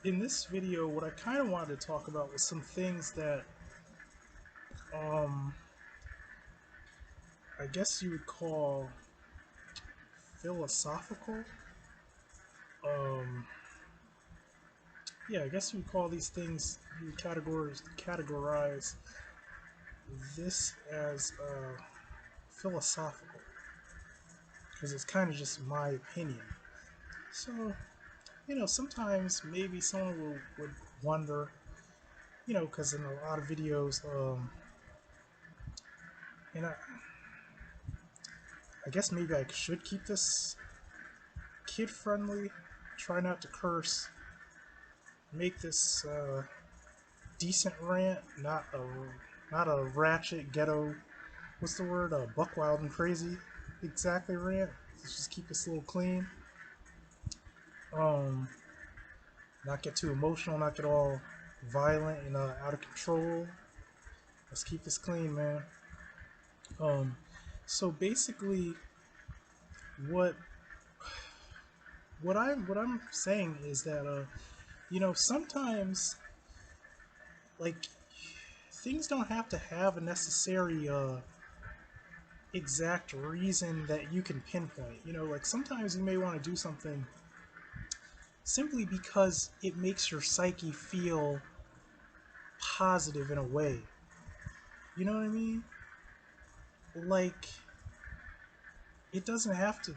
In this video, what I kind of wanted to talk about was some things that, um, I guess you would call philosophical. Um, yeah, I guess you would call these things, you would categorize this as philosophical, because it's kind of just my opinion. So, sometimes maybe someone would wonder, because in a lot of videos, and I guess maybe I should keep this kid friendly, try not to curse, make this decent rant, not a ratchet ghetto. What's the word? Buck wild and crazy. Exactly rant. Let's just keep this a little clean. Um, Not get too emotional, not get all violent and out of control. Let's keep this clean, man. Um, so basically, what what I'm saying is that sometimes like things don't have to have a necessary exact reason that you can pinpoint. Like sometimes you may want to do something simply because it makes your psyche feel positive in a way. You know what I mean? Like it doesn't have to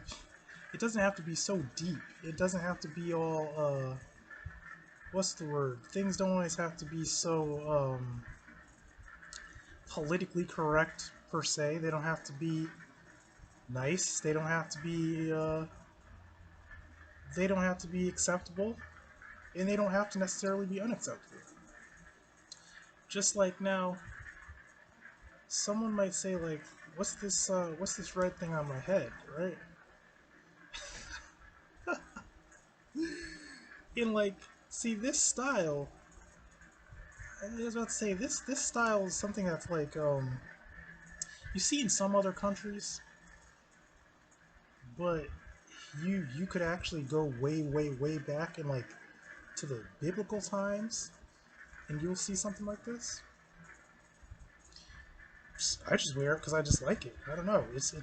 it doesn't have to be so deep. It doesn't have to be all what's the word? Things don't always have to be so politically correct per se. They don't have to be nice. They don't have to be acceptable, and they don't have to necessarily be unacceptable. Just like now, someone might say like, what's this red thing on my head, right? And like, see this style, I was about to say this style is something that's like you see in some other countries, but you could actually go way back in like to the biblical times, and you'll see something like this. I just wear it because I just like it. I don't know. It's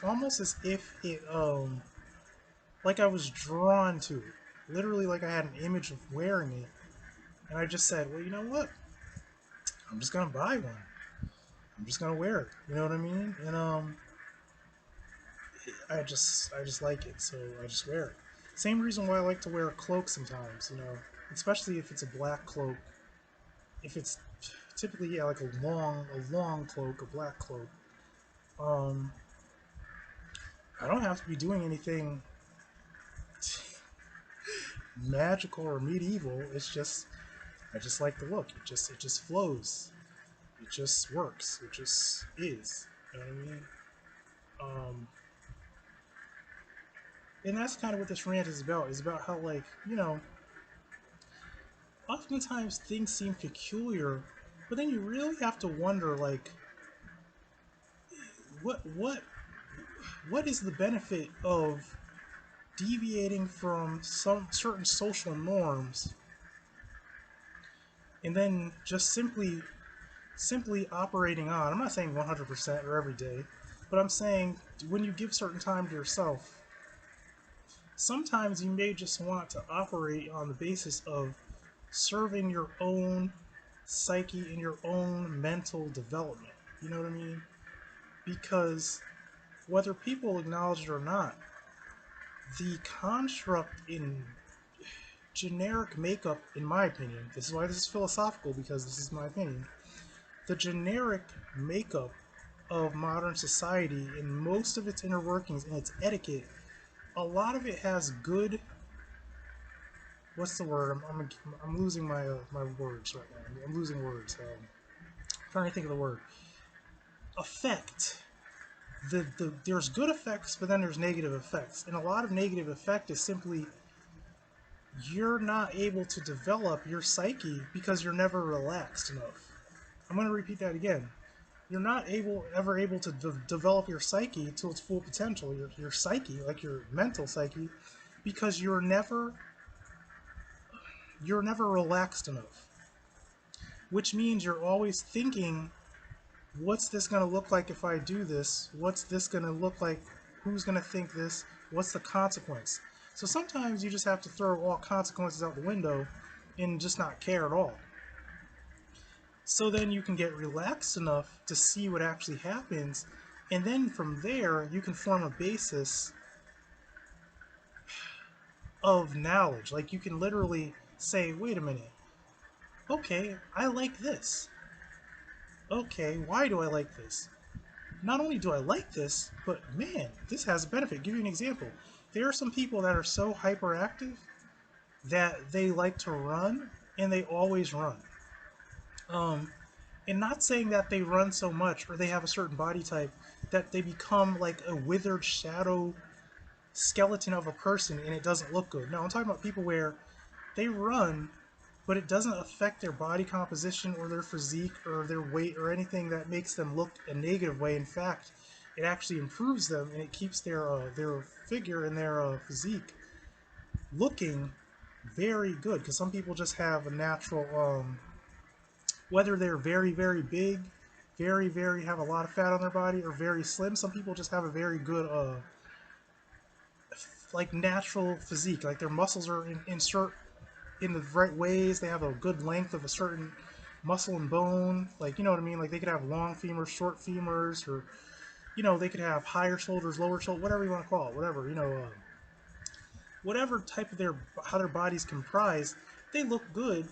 almost as if it like I was drawn to it. Literally, like I had an image of wearing it, and I just said, well, you know what? I'm just gonna buy one. I'm just gonna wear it. You know what I mean? And I just like it, so I just wear it. Same reason why I like to wear a cloak sometimes. Especially if it's a black cloak. If it's typically, yeah, like a long cloak, a black cloak. Um, I don't have to be doing anything magical or medieval. It's just I just like the look. It just flows. It just works. It just is. You know what I mean? Um, and that's kind of what this rant is about. Is about how like oftentimes things seem peculiar, but then you really have to wonder like what is the benefit of deviating from some certain social norms and then just simply operating on. I'm not saying 100% or every day, but I'm saying when you give certain time to yourself, sometimes you may just want to operate on the basis of serving your own psyche and your own mental development. You know what I mean? Because whether people acknowledge it or not, the construct in generic makeup, in my opinion, this is why this is philosophical because this is my opinion, the generic makeup of modern society in most of its inner workings and its etiquette, a lot of it has good. What's the word? I'm losing my words right now. I'm losing words. Trying to think of the word. Effect. There's good effects, but then there's negative effects, and a lot of negative effect is simply you're not able to develop your psyche because you're never relaxed enough. I'm going to repeat that again. You're not ever able to develop your psyche to its full potential, your psyche, like your mental psyche, because you're never you're never relaxed enough, which means you're always thinking, what's this going to look like if I do this? What's this going to look like? Who's going to think this? What's the consequence? So sometimes you just have to throw all consequences out the window and just not care at all. So then you can get relaxed enough to see what actually happens, and then from there you can form a basis of knowledge. Like you can literally say, wait a minute, okay, I like this. Okay, why do I like this? Not only do I like this, but man, this has a benefit. I'll give you an example. There are some people that are so hyperactive that they like to run and they always run. Um, and not saying that they run so much or they have a certain body type that they become like a withered shadow skeleton of a person and it doesn't look good. No, I'm talking about people where they run, but it doesn't affect their body composition or their physique or their weight or anything that makes them look a negative way. In fact, it actually improves them and it keeps their figure and their physique looking very good. Because some people just have a natural, whether they're very big, very have a lot of fat on their body, or very slim. Some people just have a very good like natural physique. Like their muscles are in the right ways. They have a good length of a certain muscle and bone. Like, you know what I mean? Like they could have long femurs, short femurs, or, you know, they could have higher shoulders, lower shoulders, whatever you want to call it, whatever, you know, whatever type of how their body's comprised, they look good.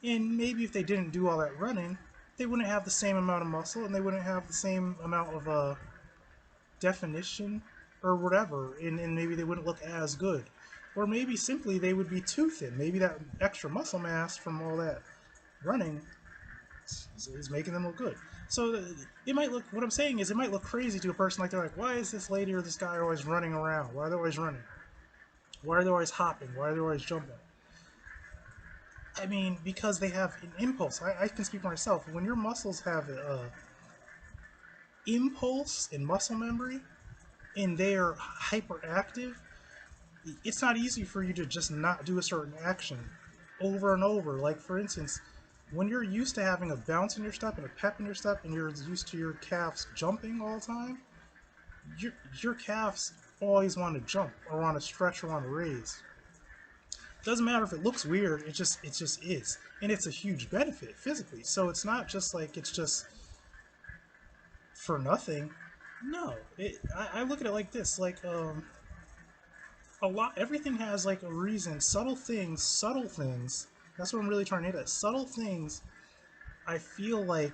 And maybe if they didn't do all that running, they wouldn't have the same amount of muscle and they wouldn't have the same amount of definition or whatever, and maybe they wouldn't look as good. Or maybe simply they would be too thin. Maybe that extra muscle mass from all that running is making them look good. So it might look, what I'm saying is it might look crazy to a person, like they're like, why is this lady or this guy always running around? Why are they always running? Why are they always hopping? Why are they always jumping? I mean, because they have an impulse. I can speak for myself. When your muscles have a impulse and muscle memory, and they are hyperactive, it's not easy for you to just not do a certain action over and over. Like, for instance, when you're used to having a bounce in your step and a pep in your step, and you're used to your calves jumping all the time, your calves always want to jump or want to stretch or want to raise. Doesn't matter if it looks weird, it just is. And it's a huge benefit physically. So it's not just like it's just for nothing. No. I look at it like this, like a lot, everything has like a reason. Subtle things. That's what I'm really trying to hit at. Subtle things, I feel like,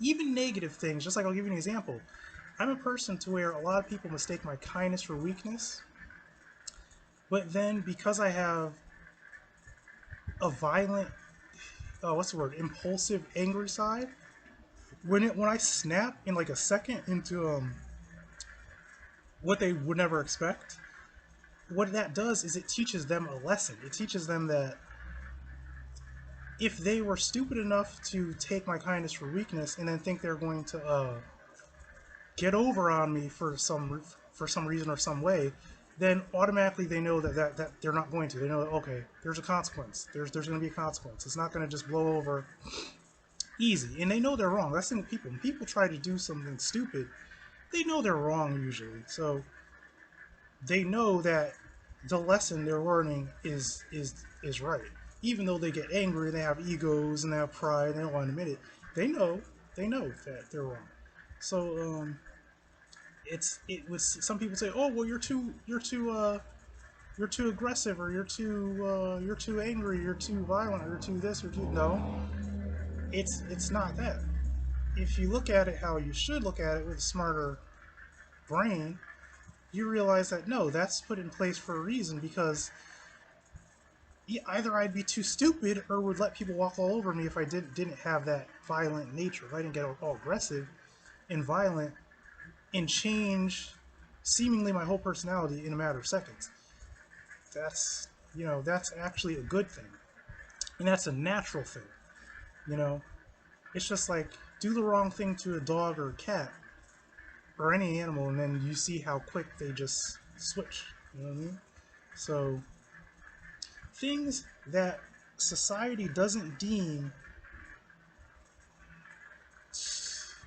even negative things, just like I'll give you an example. I'm a person to where a lot of people mistake my kindness for weakness, but then because I have a violent, what's the word, impulsive, angry side, when I snap in like a second into what they would never expect, what that does is it teaches them a lesson. It teaches them that if they were stupid enough to take my kindness for weakness and then think they're going to get over on me for some reason or some way, then automatically they know that they're not going to. They know that, okay, there's a consequence. There's going to be a consequence. It's not going to just blow over easy. And they know they're wrong. That's the thing with people. When people try to do something stupid, they know they're wrong usually. So they know that the lesson they're learning is right. Even though they get angry, they have egos and they have pride, and they don't want to admit it. They know that they're wrong. So it was, some people say, oh well, you're too aggressive, or you're too angry, you're too violent, or you're too this, or too, no. It's not that. If you look at it how you should look at it with a smarter brain, you realize that no, that's put in place for a reason, because either I'd be too stupid or would let people walk all over me if I didn't have that violent nature. If I didn't get all aggressive and violent and change seemingly my whole personality in a matter of seconds. That's, that's actually a good thing. And that's a natural thing. You know, it's just like, do the wrong thing to a dog or a cat or any animal, and then you see how quick they just switch. You know what I mean? So things that society doesn't deem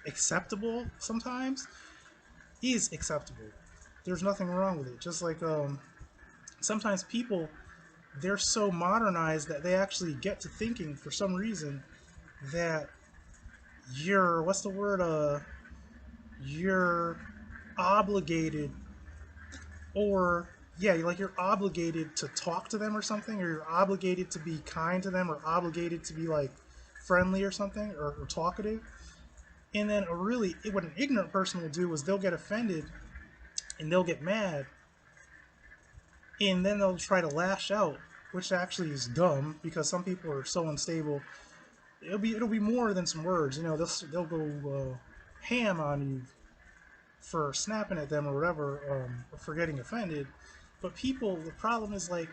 acceptable sometimes is acceptable. There's nothing wrong with it. Just like sometimes people, they're so modernized that they actually get to thinking for some reason that you're, what's the word, you're obligated, or yeah, like you're obligated to talk to them or something, or you're obligated to be kind to them, or obligated to be like friendly or something, or talkative. And then what an ignorant person will do is they'll get offended and they'll get mad, and then they'll try to lash out, which actually is dumb because some people are so unstable. It'll be more than some words. They'll go ham on you for snapping at them or whatever, or for getting offended. But people, the problem is like,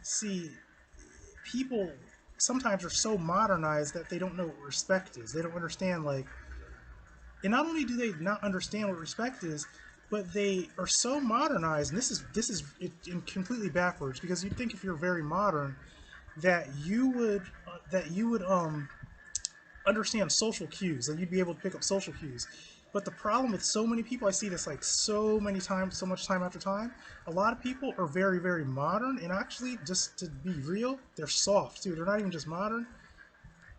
see, people sometimes are so modernized that they don't know what respect is. They don't understand, like, and not only do they not understand what respect is, but they are so modernized. And completely backwards, because you'd think if you're very modern that you would understand social cues, that you'd be able to pick up social cues. But the problem with so many people, I see this like so many times, so much time after time, a lot of people are very, very modern, and actually, just to be real, they're soft too. They're not even just modern.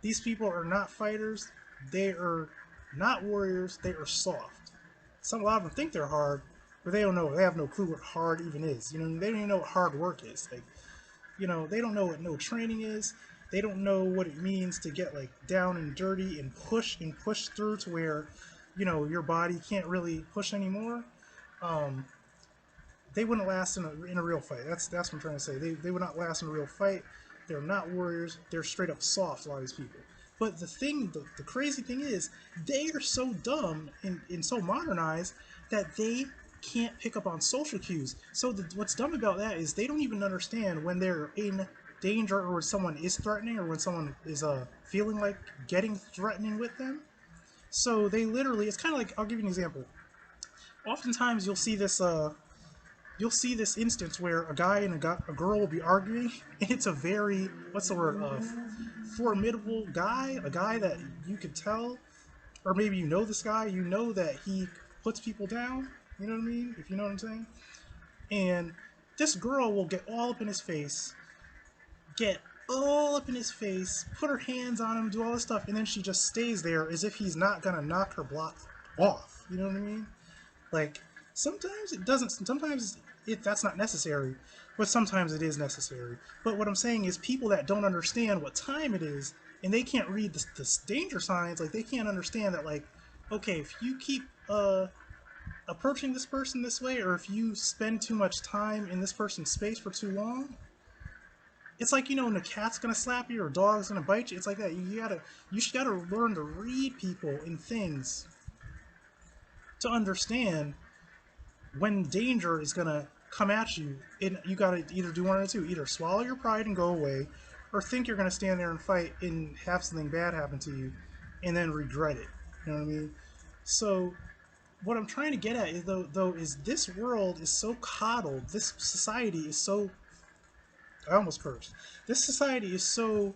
These people are not fighters. They are not warriors. They are soft. A lot of them think they're hard, but they don't know. They have no clue what hard even is. They don't even know what hard work is. Like, they don't know what no training is. They don't know what it means to get like down and dirty and push through to where, your body can't really push anymore. Um, they wouldn't last in a real fight. That's what I'm trying to say. They would not last in a real fight. They're not warriors. They're straight up soft. A lot of these people. But the crazy thing is, they are so dumb and so modernized that they can't pick up on social cues. So what's dumb about that is they don't even understand when they're in danger, or when someone is threatening, or when someone is feeling like getting threatening with them. So they literally, it's kind of like, I'll give you an example. Oftentimes you'll see this instance where a guy and a girl will be arguing, and it's a very, what's the word, formidable guy, a guy that you could tell, or maybe this guy, that he puts people down. You know what I mean? If you know what I'm saying. And this girl will get all up in his face, put her hands on him, do all this stuff, and then she just stays there as if he's not gonna knock her block off. You know what I mean? Like, sometimes it doesn't. Sometimes that's not necessary, but sometimes it is necessary. But what I'm saying is, people that don't understand what time it is, and they can't read the danger signs, like they can't understand that, like, okay, if you keep approaching this person this way, or if you spend too much time in this person's space for too long, it's like, when a cat's gonna slap you or a dog's gonna bite you. It's like that. You gotta learn to read people and things to understand when danger is gonna come at you. And you gotta either do one of the two: either swallow your pride and go away, or think you're gonna stand there and fight and have something bad happen to you, and then regret it. You know what I mean? So what I'm trying to get at is, though, is this world is so coddled. This society is so, I almost cursed. This society is so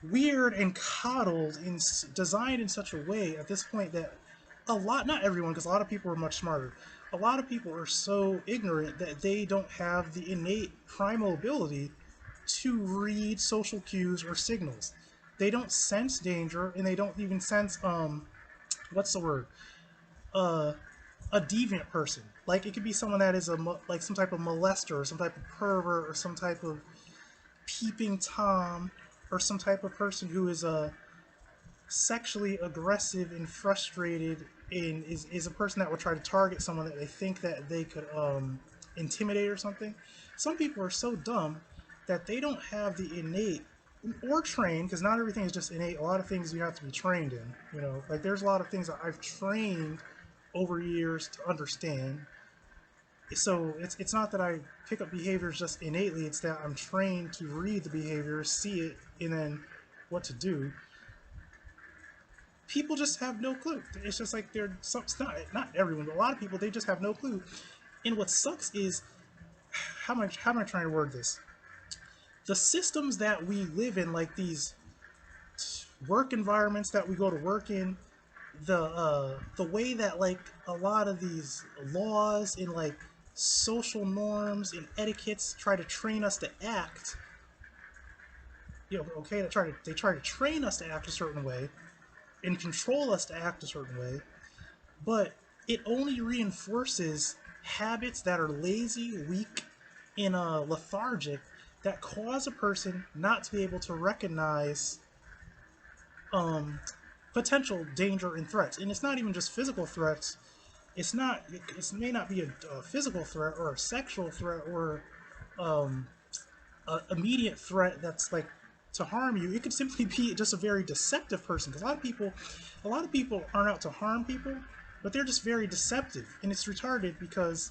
weird and coddled and designed in such a way at this point that not everyone, because a lot of people are much smarter. A lot of people are so ignorant that they don't have the innate primal ability to read social cues or signals. They don't sense danger, and they don't even sense what's the word, uh a deviant person. Like, it could be someone that is like some type of molester, or some type of pervert, or some type of peeping tom, or some type of person who is sexually aggressive and frustrated, and is a person that would try to target someone that they think that they could intimidate or something. Some people are so dumb that they don't have the innate or trained, because not everything is just innate. A lot of things you have to be trained in. Like, there's a lot of things that I've trained over years to understand. So it's not that I pick up behaviors just innately. It's that I'm trained to read the behavior, see it, and then what to do. People just have no clue. It's just like they're some, not everyone, but a lot of people, they just have no clue. And what sucks is how am I trying to word this? The systems that we live in, like these work environments that we go to work in, the way that like a lot of these laws and like social norms and etiquettes try to train us to act, okay, they try to train us to act a certain way and control us to act a certain way, but it only reinforces habits that are lazy, weak, and lethargic, that cause a person not to be able to recognize um, potential danger and threats. And it's not even just physical threats. It's not. It may not be a physical threat or a sexual threat or um, a immediate threat that's like to harm you. It could simply be just a very deceptive person. Because a lot of people aren't out to harm people, but they're just very deceptive, and it's retarded because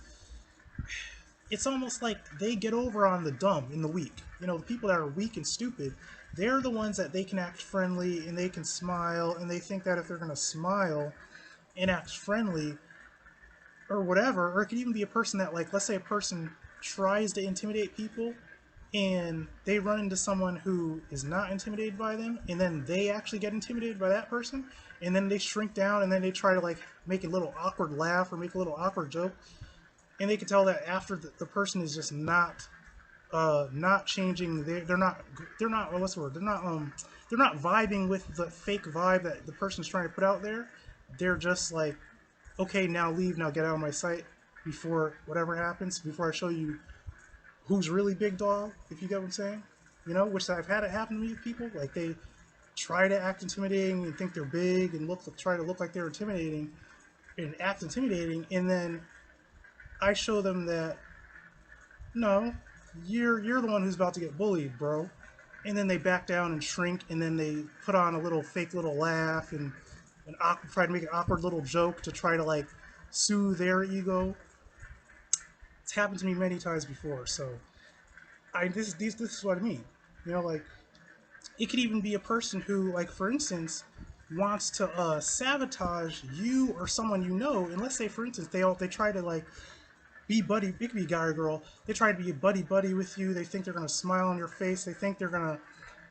it's almost like they get over on the dumb and the weak. The people that are weak and stupid, they're the ones that they can act friendly and they can smile, and they think that if they're going to smile and act friendly or whatever, or it could even be a person that, like, let's say a person tries to intimidate people and they run into someone who is not intimidated by them, and then they actually get intimidated by that person, and then they shrink down, and then they try to like make a little awkward laugh or make a little awkward joke, and they can tell that after the person is just not changing. They're not what's the word, they're not vibing with the fake vibe that the person's trying to put out there. They're just like, okay, now leave, now get out of my sight before whatever happens, before I show you who's really big dog, if you get what I'm saying. Which I've had it happen to me with people. Like, they try to act intimidating and think they're big and try to look like they're intimidating and act intimidating, and then I show them that no, you're the one who's about to get bullied, bro. And then they back down and shrink, and then they put on a little fake little laugh and try to make an awkward little joke to try to like soothe their ego. It's happened to me many times before, so this is what I mean. Like, it could even be a person who, like, for instance, wants to sabotage you or someone and let's say, for instance, they try to like be buddy. It could be a guy or girl. They try to be buddy with you. They think they're gonna smile on your face. They think they're gonna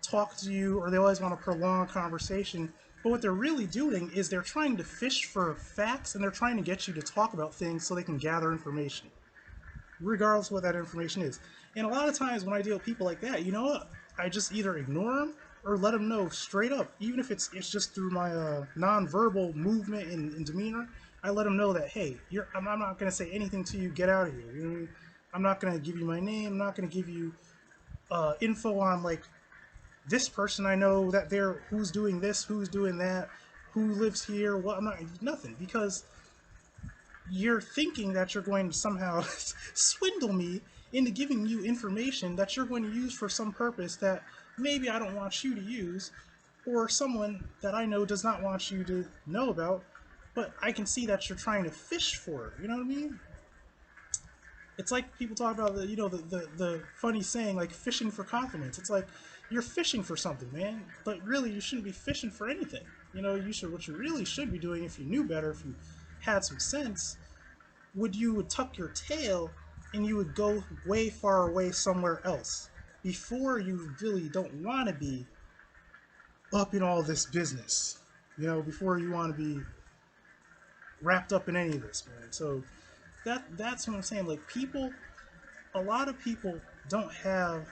talk to you, or they always want to prolong a conversation. But what they're really doing is they're trying to fish for facts, and they're trying to get you to talk about things so they can gather information, regardless of what that information is. And a lot of times when I deal with people like that, you know what? I just either ignore them or let them know straight up, even if it's just through my non-verbal movement and demeanor. I let them know that, hey, I'm not going to say anything to you. Get out of here. You know what I mean? I'm not going to give you my name. I'm not going to give you info on like this person. I know that they're who's doing this, who's doing that, who lives here. What? I'm not nothing, because you're thinking that you're going to somehow swindle me into giving you information that you're going to use for some purpose that maybe I don't want you to use, or someone that I know does not want you to know about, but I can see that you're trying to fish for it. You know what I mean? It's like people talk about the funny saying, like, fishing for compliments. It's like you're fishing for something, man, but really you shouldn't be fishing for anything. What you really should be doing, if you knew better, if you had some sense, you would tuck your tail and you would go way far away somewhere else before you really don't want to be up in all this business. Before you want to be wrapped up in any of this, man. So that's what I'm saying. Like, a lot of people don't have.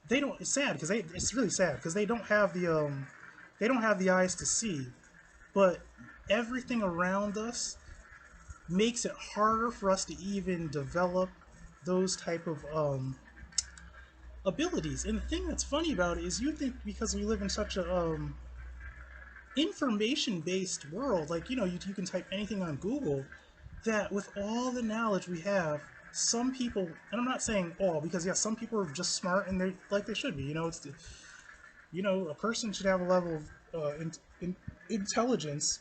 They don't. It's sad because it's really sad because they don't have the eyes to see, but everything around us makes it harder for us to even develop those type of abilities. And the thing that's funny about it is, you think because we live in such a information based world, like, you can type anything on Google, that with all the knowledge we have, some people, and I'm not saying all, because yeah, some people are just smart and they should be. A person should have a level of intelligence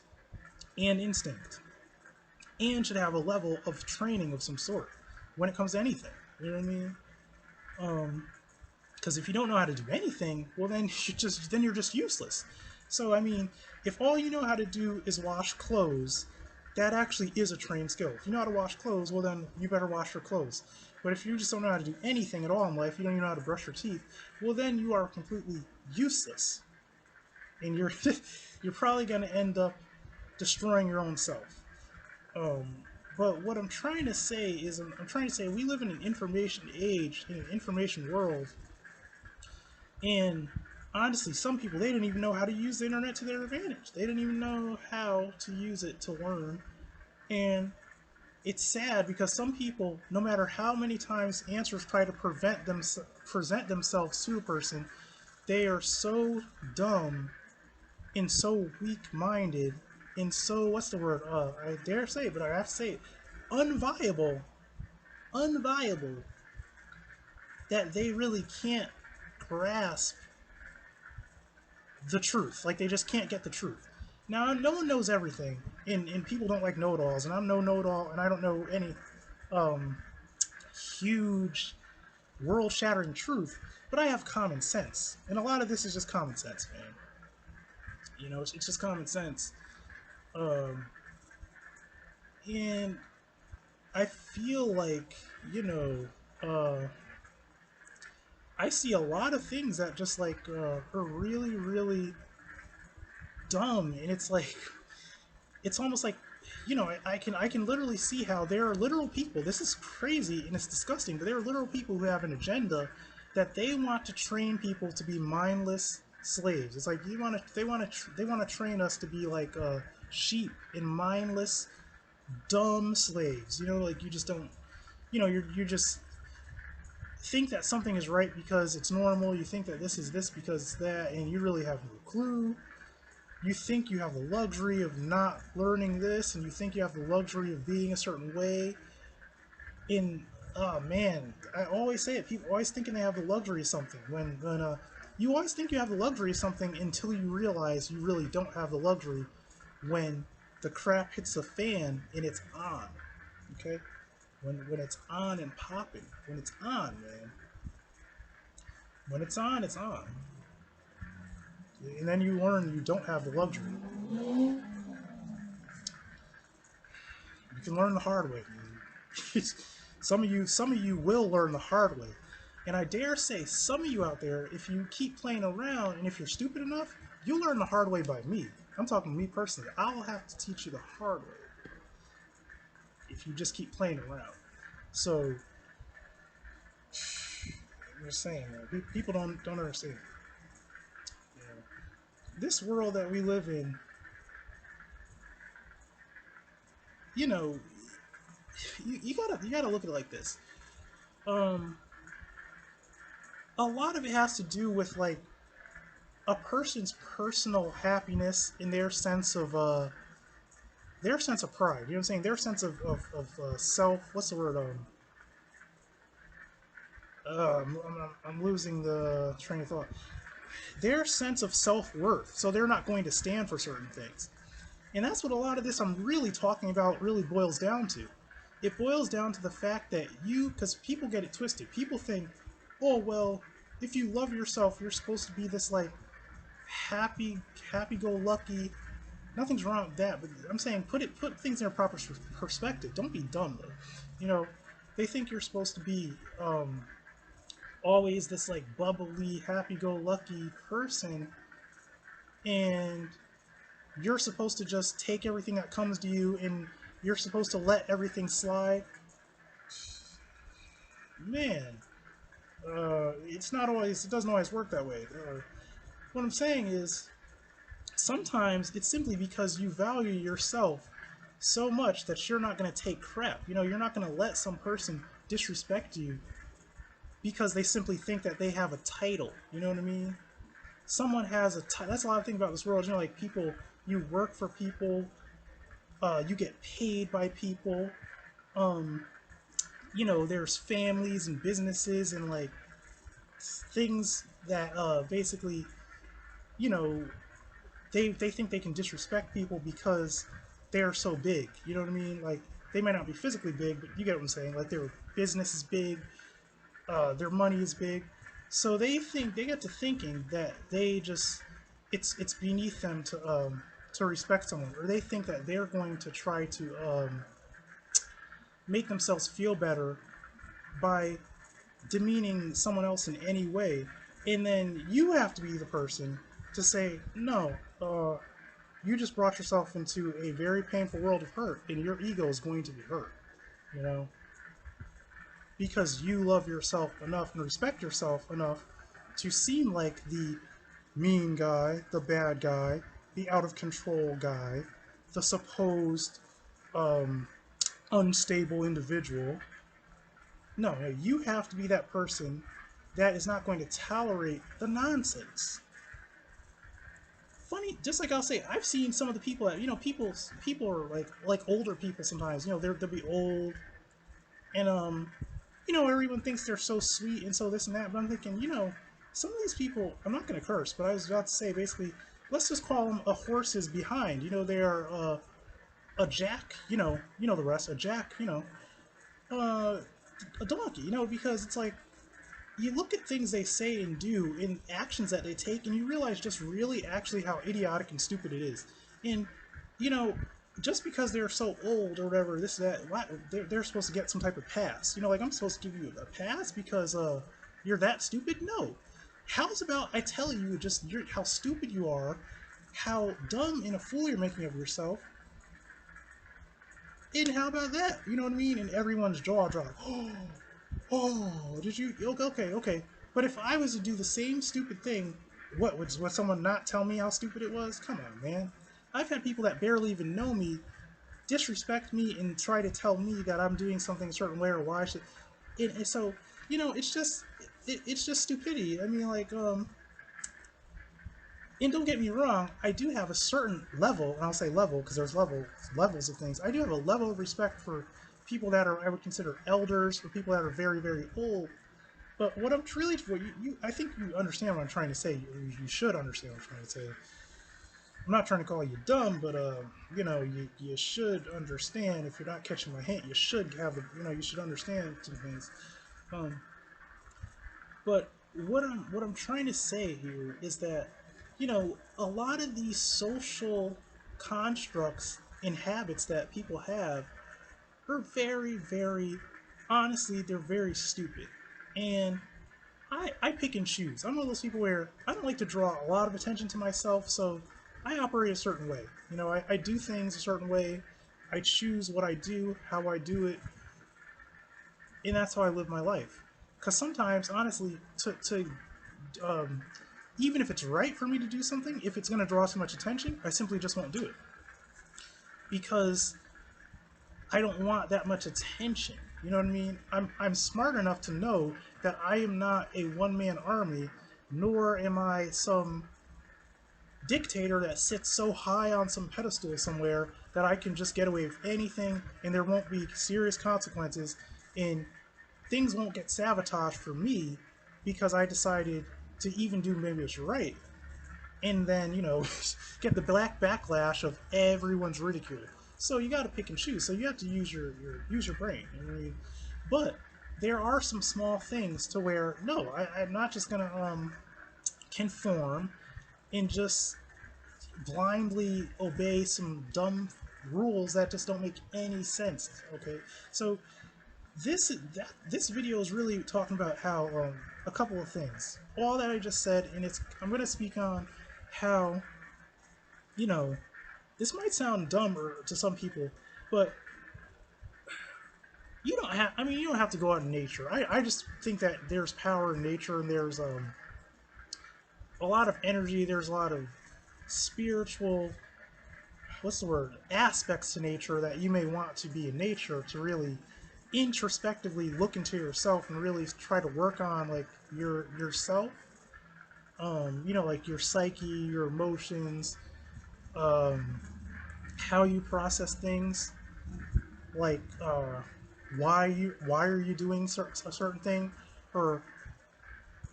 and instinct, and should have a level of training of some sort when it comes to anything. You know what I mean? Because if you don't know how to do anything, well, then you're just useless. So I mean, if all you know how to do is wash clothes, that actually is a trained skill. If you know how to wash clothes, well, then you better wash your clothes. But if you just don't know how to do anything at all in life, you don't even know how to brush your teeth, well, then you are completely useless. And you're you're probably going to end up destroying your own self. Um, but what I'm trying to say is, I'm trying to say we live in an information age, in an information world, and honestly, some people, they didn't even know how to use the internet to their advantage. They didn't even know how to use it to learn. And it's sad because some people, no matter how many times answers try to present themselves to a person, they are so dumb and so weak-minded and so, what's the word? I dare say it, but I have to say it, unviable, unviable, that they really can't grasp the truth. Like, they just can't get the truth. Now, no one knows everything, and people don't like know-it-alls, and I'm no know-it-all, and I don't know any um, huge, world-shattering truth, but I have common sense, and a lot of this is just common sense, man. You know, it's just common sense. Um, and I feel like, you know, I see a lot of things that just like are really, really dumb, and it's like it's almost like, you know, I can literally see how there are literal people. This is crazy and it's disgusting, but there are literal people who have an agenda that they want to train people to be mindless slaves. It's like they want to train us to be like sheep and mindless, dumb slaves. You know, like you just don't. You know, you just think that something is right because it's normal. You think that this is this because it's that, and you really have no clue. You think you have the luxury of not learning this, and you think you have the luxury of being a certain way. In oh man, I always say it. People always thinking they have the luxury of something when you always think you have the luxury of something until you realize you really don't have the luxury when the crap hits the fan and it's on. Okay, when it's on and popping, when it's on, man, when it's on, it's on, and then you learn you don't have the luxury. You can learn the hard way, man. Some of you will learn the hard way. And I dare say, some of you out there, if you keep playing around and if you're stupid enough, you'll learn the hard way by me. I'm talking to me personally. I'll have to teach you the hard way if you just keep playing around. So, I'm just saying, man, people don't understand. You know, this world that we live in, you know, you gotta look at it like this. Um, a lot of it has to do with like a person's personal happiness in their sense of pride. You know what I'm saying? Their sense of self. What's the word? I'm losing the train of thought. Their sense of self worth. So they're not going to stand for certain things, and that's what a lot of this I'm really talking about really boils down to. It boils down to the fact that because people get it twisted. People think, oh well, if you love yourself, you're supposed to be this like happy, happy-go-lucky. Nothing's wrong with that, but I'm saying put things in a proper perspective. Don't be dumb though. You know, they think you're supposed to be always this like bubbly, happy-go-lucky person, and you're supposed to just take everything that comes to you, and you're supposed to let everything slide. Man, it's not always. It doesn't always work that way. What I'm saying is, sometimes it's simply because you value yourself so much that you're not going to take crap. You know, you're not going to let some person disrespect you because they simply think that they have a title. You know what I mean? Someone has a title. That's a lot of things about this world. You know, like people, you work for people, you get paid by people. Um, you know, there's families and businesses and like things that basically, you know, they think they can disrespect people because they're so big. You know what I mean? Like they might not be physically big, but you get what I'm saying. Like their business is big, their money is big, so they get to thinking that they just it's beneath them to respect someone, or they think that they're going to try to make themselves feel better by demeaning someone else in any way, and then you have to be the person to say no. You just brought yourself into a very painful world of hurt, and your ego is going to be hurt. You know, because you love yourself enough and respect yourself enough to seem like the mean guy, the bad guy, the out of control guy, the supposed um, unstable individual. No, no, you have to be that person that is not going to tolerate the nonsense. Funny, just like I'll say, I've seen some of the people that people are like older people sometimes. They'll be old, and everyone thinks they're so sweet and so this and that. But I'm thinking, some of these people, I'm not going to curse, but I was about to say basically, let's just call them a horse's behind. They are a jack. The rest, a jack. Uh, a donkey. Because it's like you look at things they say and do and actions that they take, and you realize just really actually how idiotic and stupid it is. And you know, just because they're so old or whatever, this that, they're supposed to get some type of pass. Like I'm supposed to give you a pass because you're that stupid? No. How's about I tell you just how stupid you are, how dumb and a fool you're making of yourself, and how about that? You know what I mean? And everyone's jaw dropped. Oh, did you? Okay, okay. But if I was to do the same stupid thing, would someone not tell me how stupid it was? Come on, man. I've had people that barely even know me disrespect me and try to tell me that I'm doing something a certain way or why I should. And so, it's just stupidity. I mean, like, and don't get me wrong, I do have a certain level, and I'll say level because there's levels of things. I do have a level of respect for people that are I would consider elders, for people that are very very old. But what I'm really, what I think you understand what I'm trying to say. You should understand what I'm trying to say. I'm not trying to call you dumb, but you should understand. If you're not catching my hint, you should have you should understand some things. Um, but what I'm trying to say here is that a lot of these social constructs and habits that people have are very very honestly they're very stupid. And I pick and choose. I'm one of those people where I don't like to draw a lot of attention to myself, so I operate a certain way. I do things a certain way. I choose what I do, how I do it, and that's how I live my life. Because sometimes, honestly, um, even if it's right for me to do something, if it's going to draw too much attention, I simply just won't do it. Because I don't want that much attention. You know what I mean? I'm smart enough to know that I am not a one man army, nor am I some dictator that sits so high on some pedestal somewhere that I can just get away with anything and there won't be serious consequences and things won't get sabotaged for me because I decided to even do maybe it's right and then get the black backlash of everyone's ridicule. So you got to pick and choose. So you have to use your brain. I mean, but there are some small things to where no, I'm not just gonna conform and just blindly obey some dumb rules that just don't make any sense. Okay, so this video is really talking about how a couple of things. All that I just said, and I'm going to speak on how you know this might sound dumb to some people, but you don't have. I mean, you don't have to go out in nature. I just think that there's power in nature, and there's a lot of energy. There's a lot of spiritual what's the word aspects to nature that you may want to be in nature to really introspectively look into yourself and really try to work on like yourself, like your psyche, your emotions, um, how you process things, like why are you doing a certain thing, or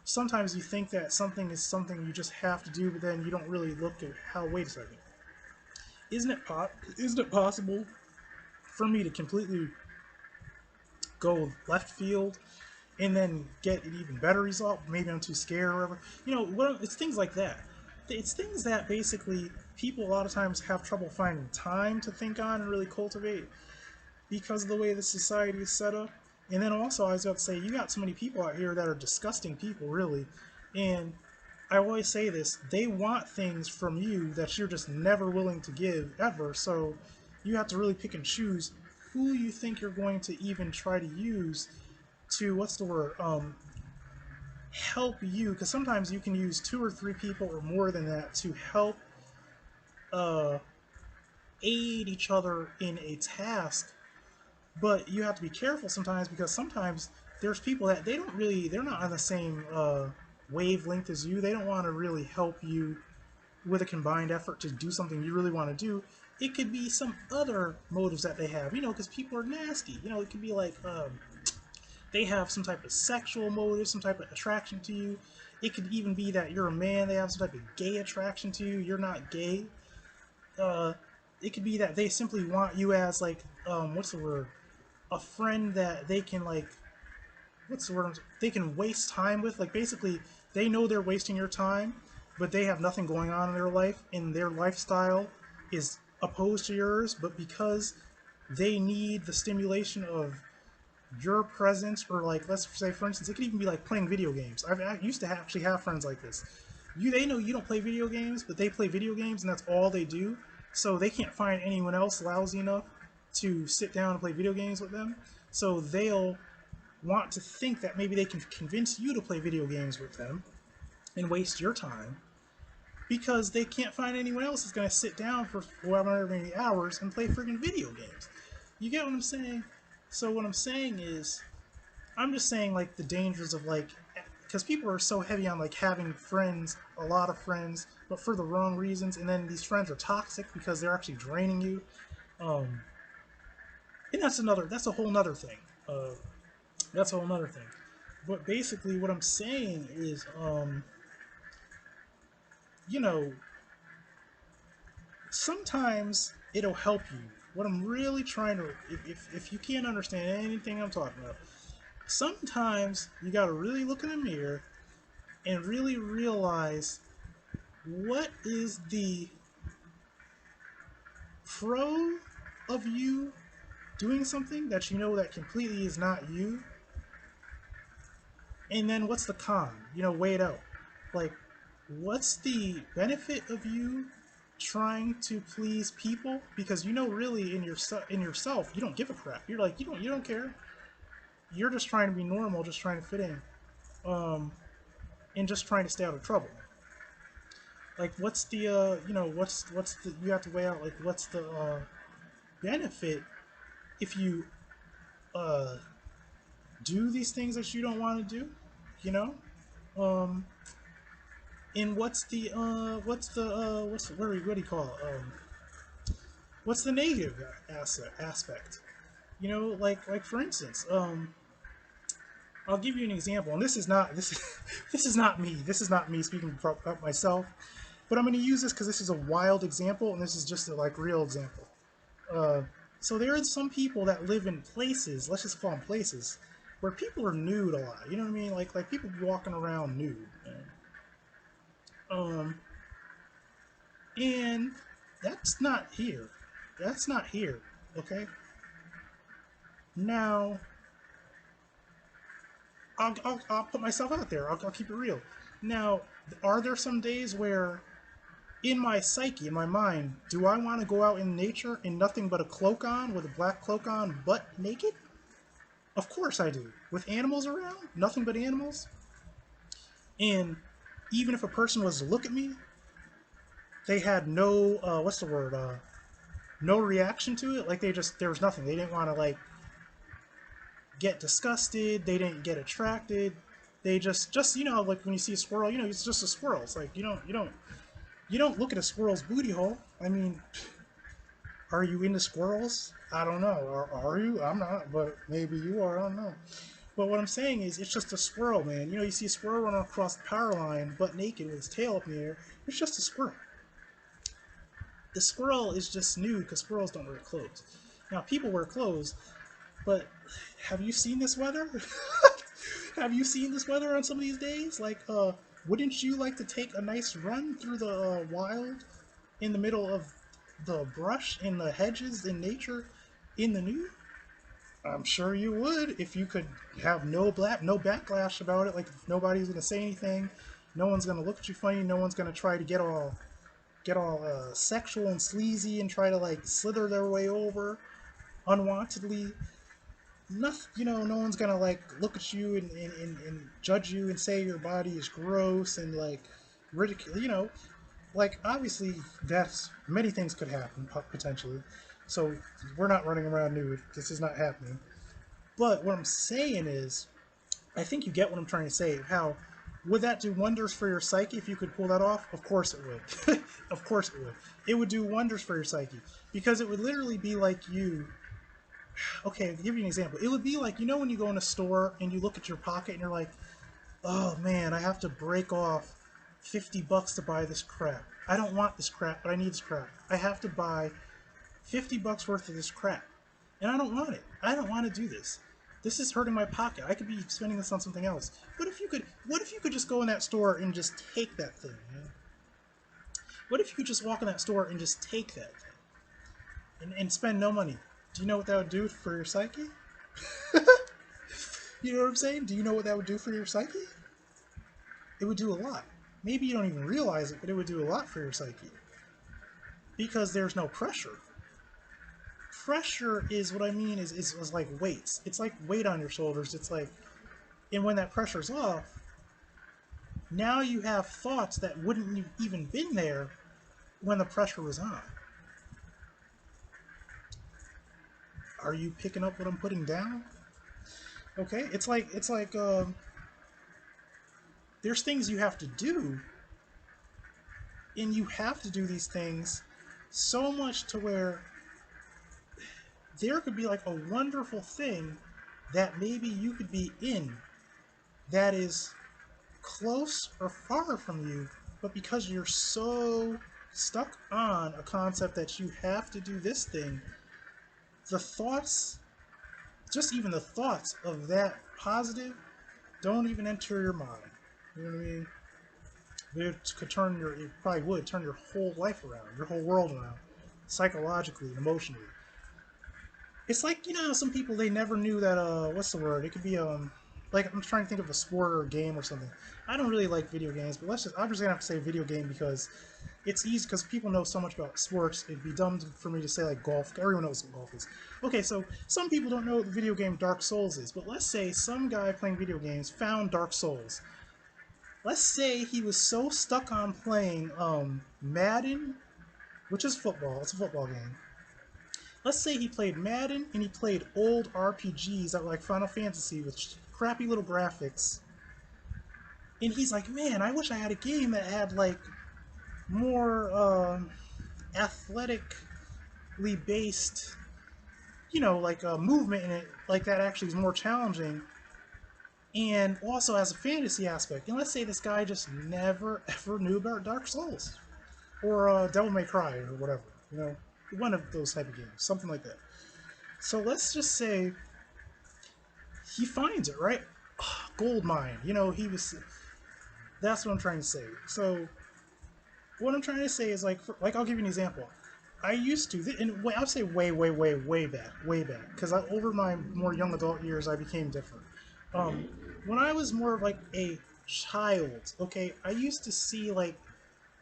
sometimes you think that something is something you just have to do, but then you don't really look at how. Wait a second, isn't it possible for me to completely go left field and then get an even better result? Maybe I'm too scared or whatever. It's things like that. It's things that basically people a lot of times have trouble finding time to think on and really cultivate because of the way the society is set up. And then also, I was about to say, you got so many people out here that are disgusting people, really. And I always say this, they want things from you that you're just never willing to give, ever. So you have to really pick and choose who you think you're going to even try to use to, what's the word, help you. Because sometimes you can use 2 or 3 people or more than that to help uh, aid each other in a task. But you have to be careful sometimes, because sometimes there's people that they're not on the same wavelength as you. They don't want to really help you with a combined effort to do something you really want to do. It could be some other motives that they have, because people are nasty. It could be like they have some type of sexual motive, some type of attraction to you. It could even be that you're a man, they have some type of gay attraction to you. You're not gay. Uh, it could be that they simply want you as like what's the word? A friend that they can like what's the word? They can waste time with. Like basically, they know they're wasting your time, but they have nothing going on in their life, and their lifestyle is opposed to yours. But because they need the stimulation of your presence, or like let's say for instance, it could even be like playing video games. I used to actually have friends like this. They know you don't play video games, but they play video games, and that's all they do. So they can't find anyone else lousy enough to sit down and play video games with them. So they'll want to think that maybe they can convince you to play video games with them and waste your time, because they can't find anyone else that's going to sit down for however many hours and play freaking video games. You get what I'm saying? So what I'm saying is, I'm just saying like the dangers of like, because people are so heavy on like having friends, a lot of friends, but for the wrong reasons, and then these friends are toxic because they're actually draining you. Um, and that's a whole nother thing. That's a whole nother thing. But basically, what I'm saying is, you know, sometimes it'll help you. What I'm really trying to, if you can't understand anything I'm talking about, sometimes you gotta really look in the mirror and really realize what is the pro of you doing something that you know that completely is not you, and then what's the con. Weigh it out. Like, what's the benefit of you trying to please people, because really in yourself you don't give a crap. You're like, you don't care. You're just trying to be normal, just trying to fit in, and just trying to stay out of trouble. Like, what's the what's the you have to weigh out, like, what's the benefit if you uh do these things that you don't want to do, you know um and what's what do you call it, what's the negative aspect. Like for instance, I'll give you an example, and this is not me. This is not me speaking about myself, but I'm going to use this because this is a wild example, and this is just a like real example. Uh, so there are some people that live in places. Let's just call them places where people are nude a lot. You know what I mean? Like people walking around nude. Um, and that's not here. That's not here. Okay. Now, I'll put myself out there. I'll keep it real. Now, are there some days where, in my psyche, in my mind, do I want to go out in nature in nothing but a cloak on, with a black cloak on, butt naked? Of course I do. With animals around, nothing but animals. And even if a person was to look at me, they had no, what's the word, no reaction to it. Like, there was nothing. They didn't want to, like, get disgusted. They didn't get attracted. They just like when you see a squirrel, it's just a squirrel. It's like, you don't look at a squirrel's booty hole. I mean, are you into squirrels? I don't know. Are you? I'm not, but maybe you are. I don't know. But what I'm saying is, it's just a squirrel, man. You see a squirrel run across the power line, butt naked, with its tail up in the air. It's just a squirrel. The squirrel is just nude because squirrels don't wear clothes. Now, people wear clothes, but have you seen this weather? Have you seen this weather on some of these days? Like, wouldn't you like to take a nice run through the wild, in the middle of the brush and the hedges in nature, in the nude? I'm sure you would if you could have no backlash about it. Like if nobody's gonna say anything, no one's gonna look at you funny, no one's gonna try to get all sexual and sleazy and try to like slither their way over unwantedly. Nothing, no one's gonna like look at you and judge you and say your body is gross and like ridicule. Like obviously that's many things could happen potentially. So we're not running around nude. This is not happening. But what I'm saying is, I think you get what I'm trying to say. How would that do wonders for your psyche if you could pull that off? Of course it would. Of course it would. It would do wonders for your psyche because it would literally be like you. Okay, I'll give you an example. It would be like when you go in a store and you look at your pocket and you're like, oh man, I have to break off $50 to buy this crap. I don't want this crap, but I need this crap. I have to buy $50 worth of this crap, and I don't want it. I don't want to do this. This is hurting my pocket. I could be spending this on something else. What if you could just go in that store and just take that thing, man? What if you could just walk in that store and just take that thing and spend no money? Do you know what that would do for your psyche? You know what I'm saying? Do you know what that would do for your psyche? It would do a lot. Maybe you don't even realize it, but it would do a lot for your psyche. Because there's no pressure. Pressure is what I mean is like weights. It's like weight on your shoulders. It's like, and when that pressure's off, now you have thoughts that wouldn't even been there when the pressure was on. Are you picking up what I'm putting down? Okay, it's like there's things you have to do, and you have to do these things so much to where there could be like a wonderful thing that maybe you could be in that is close or far from you, but because you're so stuck on a concept that you have to do this thing, the thoughts, just even the thoughts of that positive, don't even enter your mind. You know what I mean? It probably would turn your whole life around, your whole world around, psychologically and emotionally. It's like, some people, they never knew that, what's the word? It could be, like, I'm trying to think of a sport or a game or something. I don't really like video games, but I'm just gonna have to say video game because it's easy, because people know so much about sports. It'd be dumb for me to say, like, golf. Everyone knows what golf is. Okay, so some people don't know what the video game Dark Souls is, but let's say some guy playing video games found Dark Souls. Let's say he was so stuck on playing, Madden, which is football. It's a football game. Let's say he played Madden and he played old RPGs that were like Final Fantasy with crappy little graphics. And he's like, man, I wish I had a game that had like more athletically based, like movement in it, like that actually is more challenging. And also has a fantasy aspect. And let's say this guy just never ever knew about Dark Souls or Devil May Cry or whatever, one of those type of games, something like that. So let's just say he finds it, right? Gold mine. He was. That's what I'm trying to say. So what I'm trying to say is like I'll give you an example. I used to, and I'll say way back, because over my more young adult years, I became different. Um, when I was more of like a child, okay, I used to see like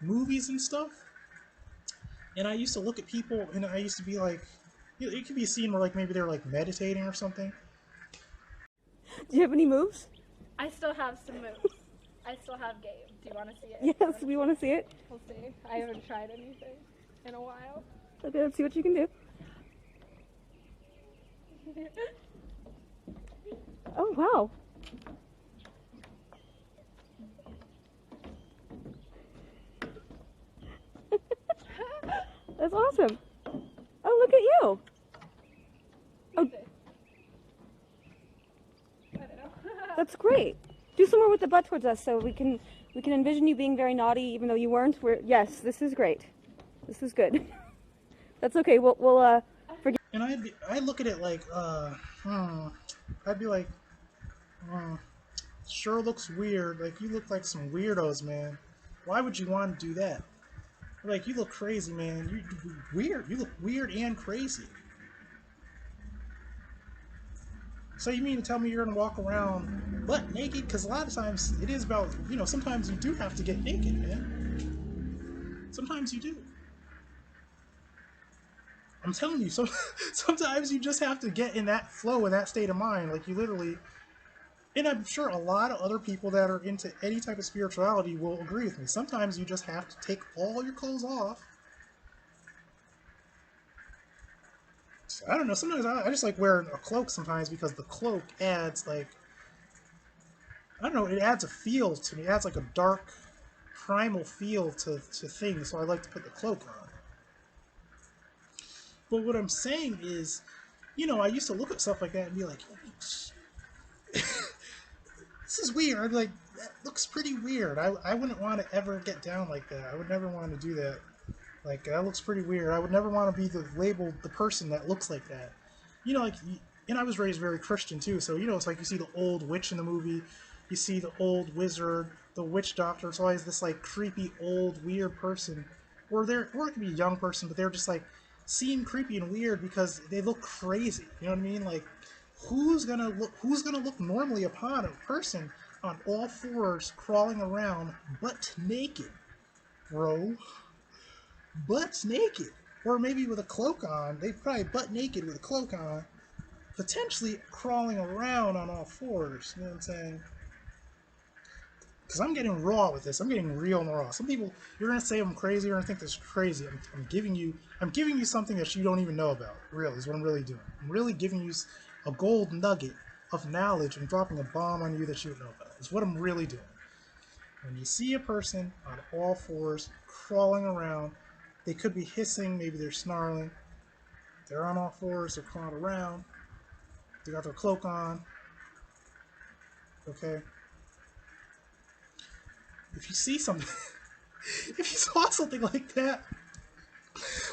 movies and stuff, and I used to look at people, and I used to be like, it could be a scene where like maybe they're like meditating or something. Do you have any moves? I still have some moves. I still have game. Do you want to see it? Yes, we want to see it. We'll see. I haven't tried anything in a while. Okay, let's see what you can do. Oh, wow. That's awesome. Oh, look at you. Oh, I don't know. that's great. Do some more with the butt towards us so we can envision you being very naughty even though you weren't. Yes, this is great. This is good. That's okay. We'll forget. And I look at it like, I'd be like, sure looks weird. Like, you look like some weirdos, man. Why would you want to do that? Like, you look crazy, man. You weird. You look weird and crazy. So you mean to tell me you're gonna walk around butt naked? Because a lot of times it is about, sometimes you do have to get naked, man. Sometimes you do. I'm telling you, so sometimes you just have to get in that flow, in that state of mind. Like you literally, and I'm sure a lot of other people that are into any type of spirituality will agree with me. Sometimes you just have to take all your clothes off. I don't know. Sometimes I just like wearing a cloak sometimes because the cloak adds like, I don't know, it adds a feel to me. It adds like a dark, primal feel to things. So I like to put the cloak on. But what I'm saying is, I used to look at stuff like that and be like, this is weird. Like, that looks pretty weird. I wouldn't want to ever get down like that. I would never want to do that. Like, that looks pretty weird. I would never want to be the person that looks like that. Like, and I was raised very Christian too, so, it's like you see the old witch in the movie, you see the old wizard, the witch doctor. It's always this, like, creepy, old, weird person. Or it could be a young person, but they're just, like, seem creepy and weird because they look crazy. You know what I mean? Like, who's gonna look normally upon a person on all fours crawling around butt naked, bro? Butt naked, or maybe with a cloak on. They probably butt naked with a cloak on, potentially crawling around on all fours. You know what I'm saying? Because I'm getting raw with this. I'm getting real and raw. Some people, you're gonna say I'm crazy. You're gonna think this is crazy. I'm giving you something that you don't even know about. Really, is what I'm really doing. I'm really giving you a gold nugget of knowledge and dropping a bomb on you that you don't know about. Is what I'm really doing. When you see a person on all fours crawling around, they could be hissing, maybe they're snarling. They're on all fours, they're crawling around, they got their cloak on. Okay? If you see something, if you saw something like that,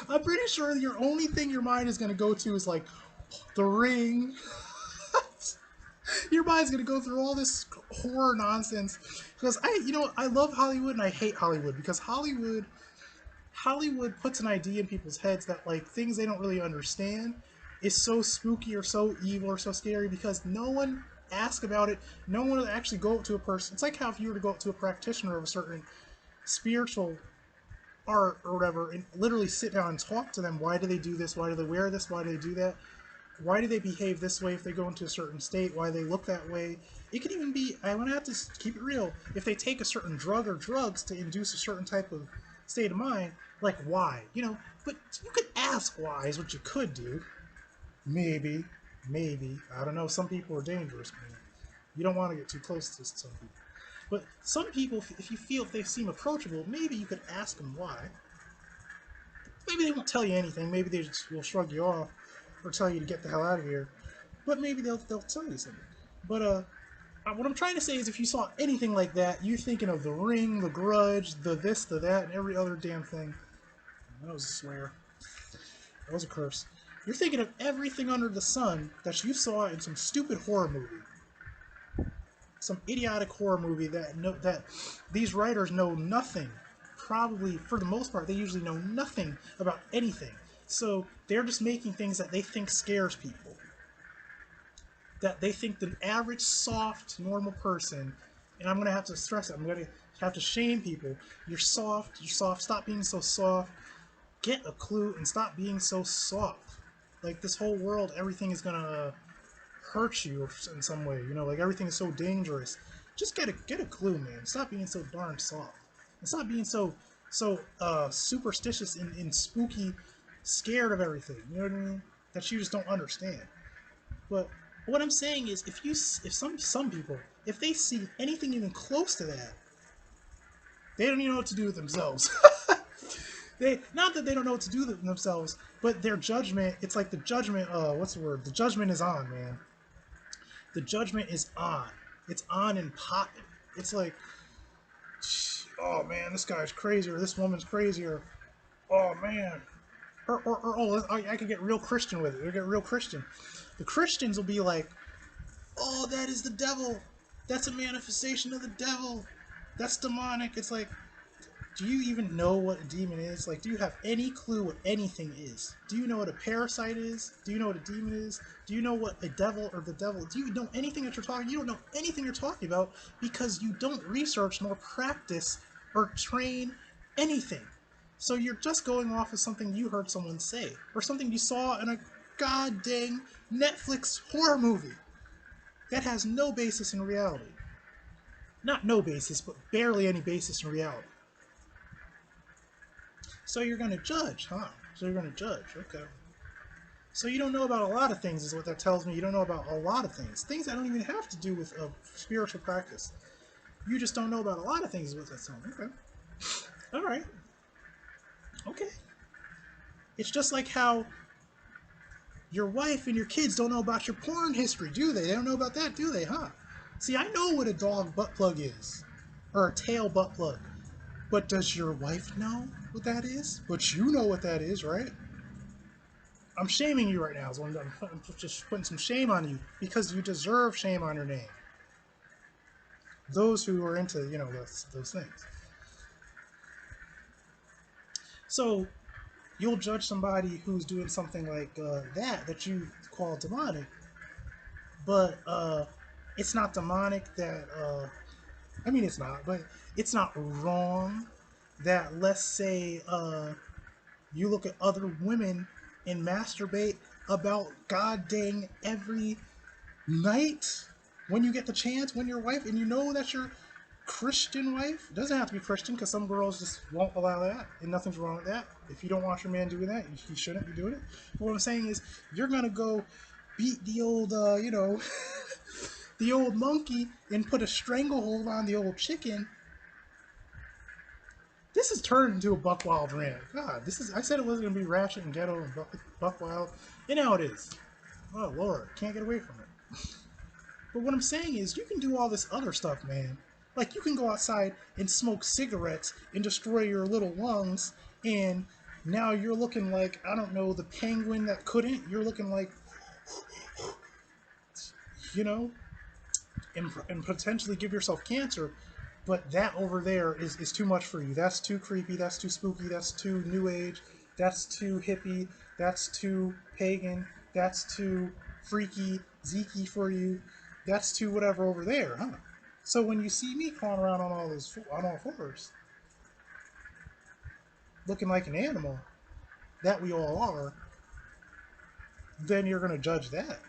I'm pretty sure your only thing your mind is going to go to is like, The Ring. Your mind's going to go through all this horror nonsense. Because I love Hollywood and I hate Hollywood because Hollywood puts an idea in people's heads that like things they don't really understand is so spooky or so evil or so scary because no one asks about it. No one will actually go up to a person. It's like how if you were to go up to a practitioner of a certain spiritual art or whatever and literally sit down and talk to them. Why do they do this? Why do they wear this? Why do they do that? Why do they behave this way if they go into a certain state? Why do they look that way? It could even be, I want to have to keep it real, if they take a certain drug or drugs to induce a certain type of state of mind, like why? But you could ask why is what you could do. Maybe. I don't know. Some people are dangerous, man. You don't want to get too close to some people. But some people, if they seem approachable, maybe you could ask them why. Maybe they won't tell you anything. Maybe they just will shrug you off or tell you to get the hell out of here. But maybe they'll tell you something. But what I'm trying to say is, if you saw anything like that, you're thinking of The Ring, The Grudge, the this, the that, and every other damn thing. That was a swear. That was a curse. You're thinking of everything under the sun that you saw in some stupid horror movie, some idiotic horror movie that these writers know nothing. Probably, for the most part, they usually know nothing about anything. So they're just making things that they think scares people. That they think the average soft, normal person, and I'm going to have to stress it, I'm going to have to shame people. You're soft, stop being so soft. Get a clue and stop being so soft. Like, this whole world, everything is going to hurt you in some way. Like, everything is so dangerous. Just get a clue, man. Stop being so darn soft. And stop being so superstitious and spooky, scared of everything. You know what I mean? That you just don't understand. But what I'm saying is, if some people, if they see anything even close to that, they don't even know what to do with themselves. Not that they don't know what to do with themselves, but their judgment. It's like the judgment. What's the word? The judgment is on, man. The judgment is on. It's on and popping. It's like, oh man, this guy's crazy, or this woman's crazy, or oh man, or I could get real Christian with it. I get real Christian. The Christians will be like, oh, that is the devil. That's a manifestation of the devil. That's demonic. It's like, Do you even know what a demon is? Like, do you have any clue what anything is? Do you know what a parasite is? Do you know what a demon is? Do you know what a devil or the devil? Do you know anything that you're talking? You don't know anything you're talking about because you don't research nor practice or train anything. So you're just going off of something you heard someone say or something you saw in a god dang Netflix horror movie that has no basis in reality. Not no basis, but barely any basis in reality. So you're going to judge, huh? So you're going to judge, okay. So you don't know about a lot of things is what that tells me. You don't know about a lot of things. Things that don't even have to do with spiritual practice. You just don't know about a lot of things is what that's telling me. Okay. Alright. Okay. It's just like how your wife and your kids don't know about your porn history, do they? They don't know about that, do they, huh? See, I know what a dog butt plug is. Or a tail butt plug. But does your wife know what that is? But you know what that is, right? I'm shaming you right now. So I'm just putting some shame on you because you deserve shame on your name. Those who are into, you know, those things. So you'll judge somebody who's doing something like that you call demonic, but it's not demonic that I mean it's not, but it's not wrong that let's say you look at other women and masturbate about god dang every night when you get the chance, when your wife, and you know that your Christian wife, it doesn't have to be Christian because some girls just won't allow that, and nothing's wrong with that. If you don't want your man doing that, you shouldn't be doing it. But what I'm saying is, you're gonna go beat the old, you know, the old monkey and put a stranglehold on the old chicken. This has turned into a Buck Wild rant. God, this is. I said it wasn't gonna be ratchet and ghetto and Buck Wild, and now it is. Oh Lord, can't get away from it. But what I'm saying is, you can do all this other stuff, man. Like, you can go outside and smoke cigarettes and destroy your little lungs, and now you're looking like, I don't know, the penguin that couldn't. You're looking like, you know, and potentially give yourself cancer. But that over there is too much for you. That's too creepy. That's too spooky. That's too new age. That's too hippie. That's too pagan. That's too freaky, zeeky for you. That's too whatever over there, huh? So when you see me crawling around on all fours, looking like an animal that we all are, then you're gonna judge that.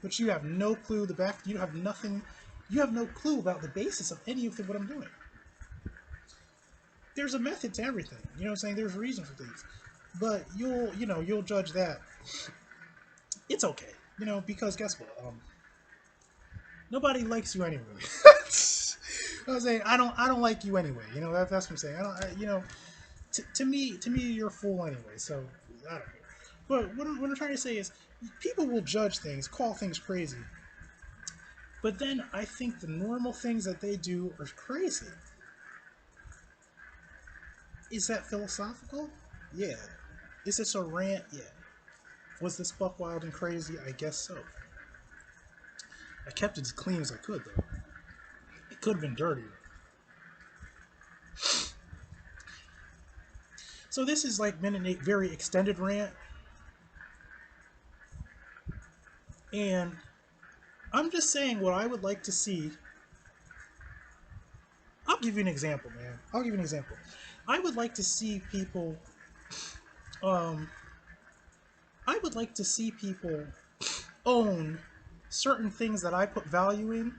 But you have no clue the back. You have nothing. You have no clue about the basis of any of what I'm doing. There's a method to everything. You know what I'm saying? There's a reason for things. But you'll judge that. It's okay. You know, because guess what? Nobody likes you anyway. I'm saying I don't like you anyway. You know, that's what I'm saying. You know, to me, you're a fool anyway. So I don't care. But what I'm trying to say is, people will judge things, call things crazy. But then I think the normal things that they do are crazy. Is that philosophical? Yeah. Is this a rant? Yeah. Was this buck wild and crazy? I guess so. I kept it as clean as I could, though. It could have been dirtier. So this is like been a very extended rant. And I'm just saying what I would like to see. I'll give you an example, man. I'll give you an example. I would like to see people um I would like to see people own certain things that I put value in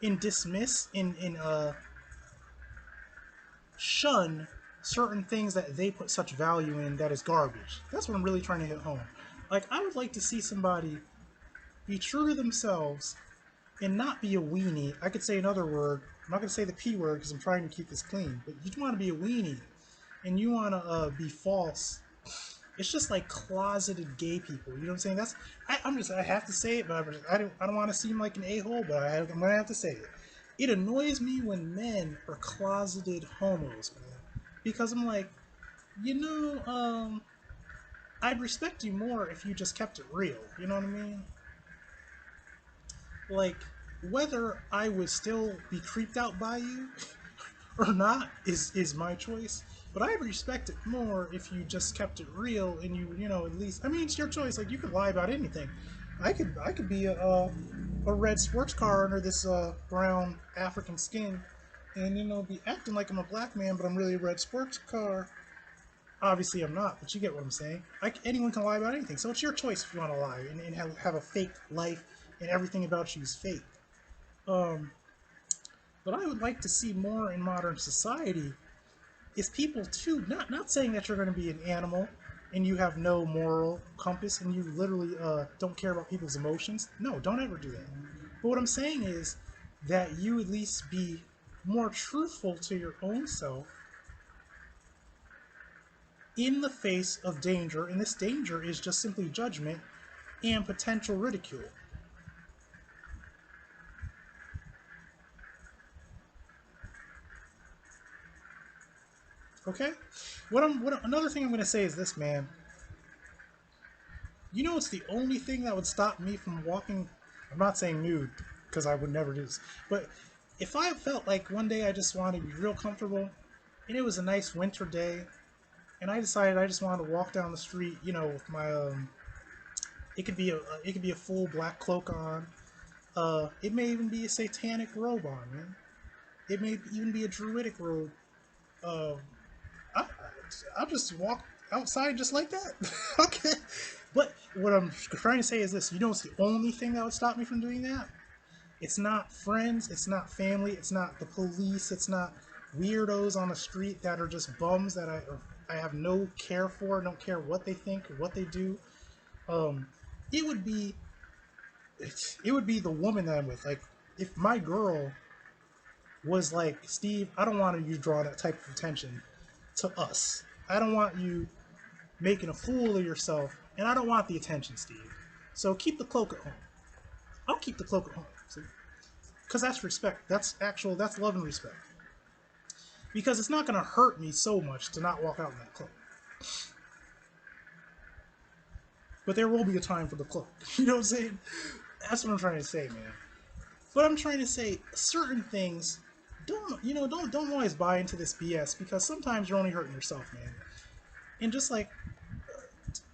and dismiss in shun certain things that they put such value in that is garbage. That's what I'm really trying to hit home. Like, I would like to see somebody be true to themselves and not be a weenie. I could say another word. I'm not going to say the P word because I'm trying to keep this clean. But you want to be a weenie and you want to be false. It's just like closeted gay people. You know what I'm saying? I have to say it, but I don't want to seem like an a-hole, but I'm going to have to say it. It annoys me when men are closeted homos, man. Because I'm like, I'd respect you more if you just kept it real. You know what I mean? Like, whether I would still be creeped out by you or not is my choice. But I respect it more if you just kept it real and you know, at least, I mean, it's your choice. Like, you could lie about anything. I could be a red sports car under this brown African skin, and you know, be acting like I'm a black man, but I'm really a red sports car. Obviously, I'm not, but you get what I'm saying. Anyone can lie about anything, so it's your choice if you want to lie and have a fake life and everything about you is fake. Um, but I would like to see more in modern society is people too. Not saying that you're going to be an animal and you have no moral compass and you literally don't care about people's emotions. No, don't ever do that. But what I'm saying is that you at least be more truthful to your own self in the face of danger, and this danger is just simply judgment and potential ridicule. Okay? Another thing I'm going to say is this, man. You know, it's the only thing that would stop me from walking. I'm not saying nude, because I would never do this. But if I felt like one day I just wanted to be real comfortable, and it was a nice winter day, and I decided I just wanted to walk down the street, you know, with my it could be a full black cloak on. It may even be a satanic robe on, man. It may even be a druidic robe. Uh, I, I'll just walk outside just like that. Okay. But what I'm trying to say is this: you know, it's the only thing that would stop me from doing that. It's not friends, it's not family, it's not the police, it's not weirdos on the street that are just bums that I have no care for, don't care what they think or what they do. Um, it would be it would be the woman that I'm with. Like, if my girl was like, Steve, I don't want you to draw that type of attention to us. I don't want you making a fool of yourself, and I don't want the attention, Steve. So keep the cloak at home. I'll keep the cloak at home. Because that's respect. That's love and respect. Because it's not going to hurt me so much to not walk out in that cloak. But there will be a time for the cloak. You know what I'm saying? That's what I'm trying to say, man. But I'm trying to say certain things don't always buy into this BS, because sometimes you're only hurting yourself, man. And just like,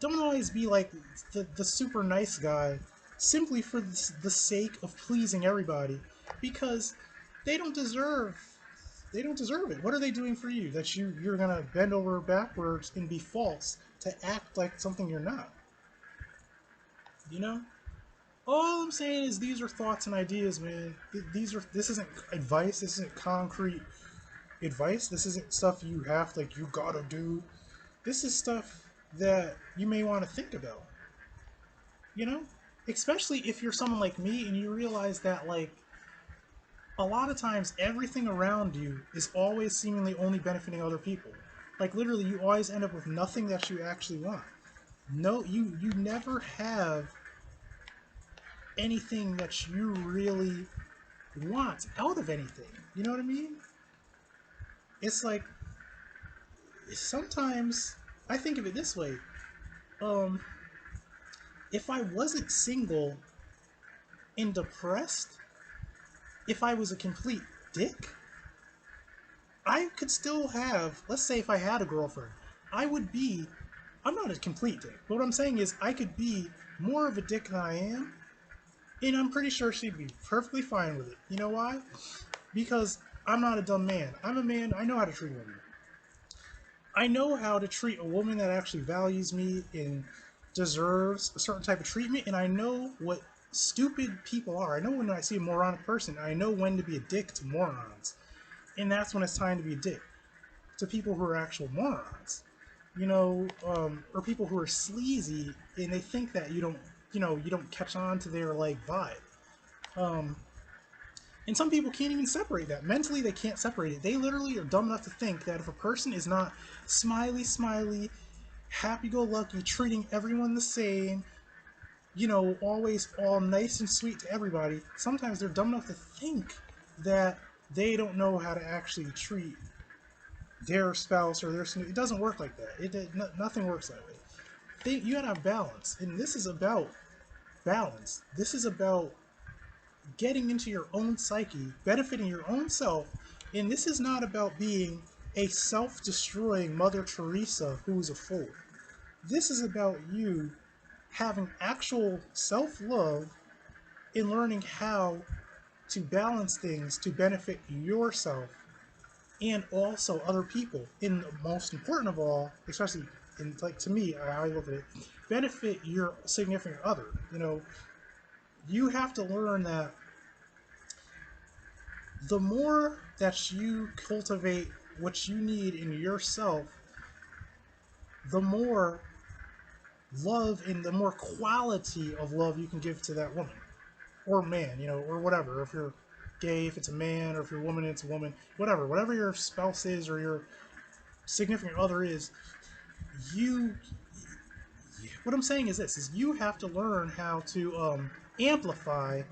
don't always be like the super nice guy simply for the sake of pleasing everybody, because they don't deserve it. What are they doing for you that you're gonna bend over backwards and be false to act like something you're not? You know? All I'm saying is these are thoughts and ideas, man. This isn't advice. This isn't concrete advice. This isn't stuff you gotta do. This is stuff that you may want to think about. You know? Especially if you're someone like me and you realize that, like, a lot of times everything around you is always seemingly only benefiting other people. Like, literally, you always end up with nothing that you actually want. No, you never have anything that you really want out of anything. You know what I mean? It's like, sometimes I think of it this way. Um, if I wasn't single and depressed, if I was a complete dick, I could still have, let's say if I had a girlfriend, I would be, I'm not a complete dick, but what I'm saying is I could be more of a dick than I am, and I'm pretty sure she'd be perfectly fine with it. You know why? Because I'm not a dumb man. I'm a man, I know how to treat women. I know how to treat a woman that actually values me and deserves a certain type of treatment, and I know what stupid people are. I know when I see a moronic person, I know when to be a dick to morons. And that's when it's time to be a dick to people who are actual morons. You know, or people who are sleazy and they think that you don't catch on to their, like, vibe. Um, and some people can't even separate that. Mentally, they can't separate it. They literally are dumb enough to think that if a person is not smiley, happy-go-lucky, treating everyone the same, you know, always all nice and sweet to everybody, sometimes they're dumb enough to think that they don't know how to actually treat their spouse or their it doesn't work like that. Nothing works that way. You gotta have balance, and this is about balance. This is about getting into your own psyche, benefiting your own self, And this is not about being a self-destroying Mother Teresa who's a fool. This is about you having actual self-love and learning how to balance things to benefit yourself and also other people. And most important of all, especially in, like, to me, how I look at it, benefit your significant other. You know, you have to learn that the more that you cultivate what you need in yourself, the more love and the more quality of love you can give to that woman or man, you know, or whatever. If you're gay, if it's a man, or if you're a woman, it's a woman, whatever your spouse is or your significant other is, you, what I'm saying is this, is you have to learn how to amplify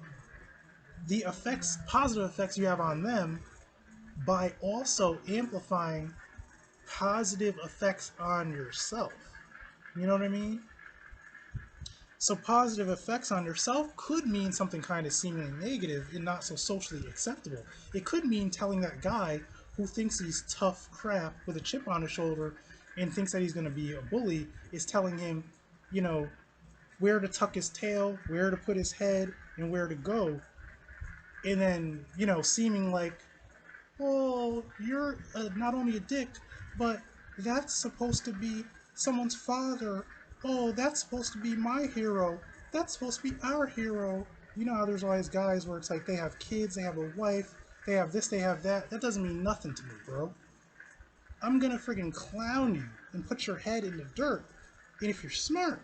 the effects, positive effects you have on them by also amplifying positive effects on yourself. You know what I mean? So positive effects on yourself could mean something kind of seemingly negative and not so socially acceptable. It could mean telling that guy who thinks he's tough crap with a chip on his shoulder and thinks that he's going to be a bully, is telling him, you know, where to tuck his tail, where to put his head, and where to go. And then, you know, seeming like, oh, you're not only a dick, but that's supposed to be someone's father. Oh, that's supposed to be my hero. That's supposed to be our hero. You know how there's always guys where it's like they have kids, they have a wife, they have this, they have that. That doesn't mean nothing to me, bro. I'm gonna friggin' clown you and put your head in the dirt. And if you're smart,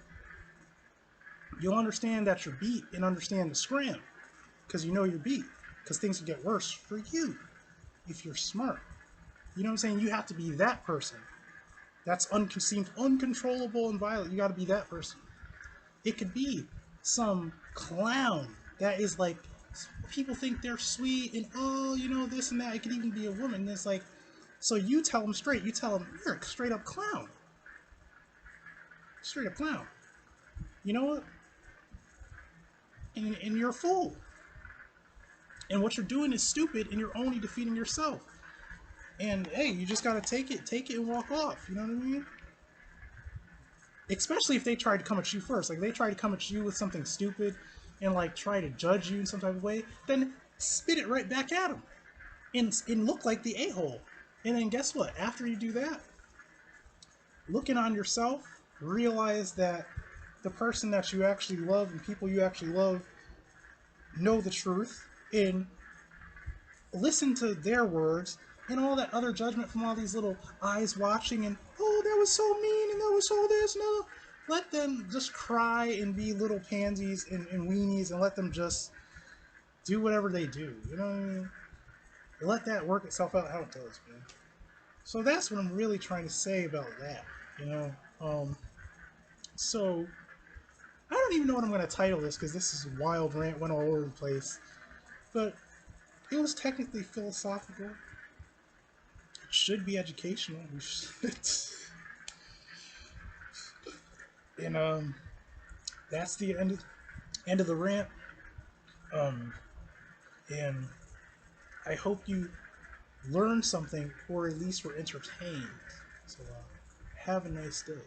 you'll understand that you're beat and understand the scram. Because you know you're beat. Because things will get worse for you if you're smart. You know what I'm saying? You have to be that person. That's seems uncontrollable and violent. You got to be that person. It could be some clown that is like, people think they're sweet and, oh, you know, this and that. It could even be a woman. And it's like, so you tell them straight. You tell them, you're a straight up clown. Straight up clown. You know what? And you're a fool. And what you're doing is stupid and you're only defeating yourself. And hey, you just gotta take it and walk off. You know what I mean? Especially if they try to come at you first. Like, they try to come at you with something stupid and like try to judge you in some type of way, then spit it right back at them and look like the a-hole. And then guess what? After you do that, looking on yourself, realize that the person that you actually love and people you actually love know the truth, and listen to their words and all that other judgment from all these little eyes watching and, oh, that was so mean and that was so this and that. Let them just cry and be little pansies and weenies and let them just do whatever they do. You know what I mean? Let that work itself out how it does, man. So that's what I'm really trying to say about that, you know? So I don't even know what I'm going to title this because this is a wild rant, went all over the place. But it was technically philosophical. It should be educational. We should. And that's the end of the rant. And I hope you learned something or at least were entertained. So have a nice day.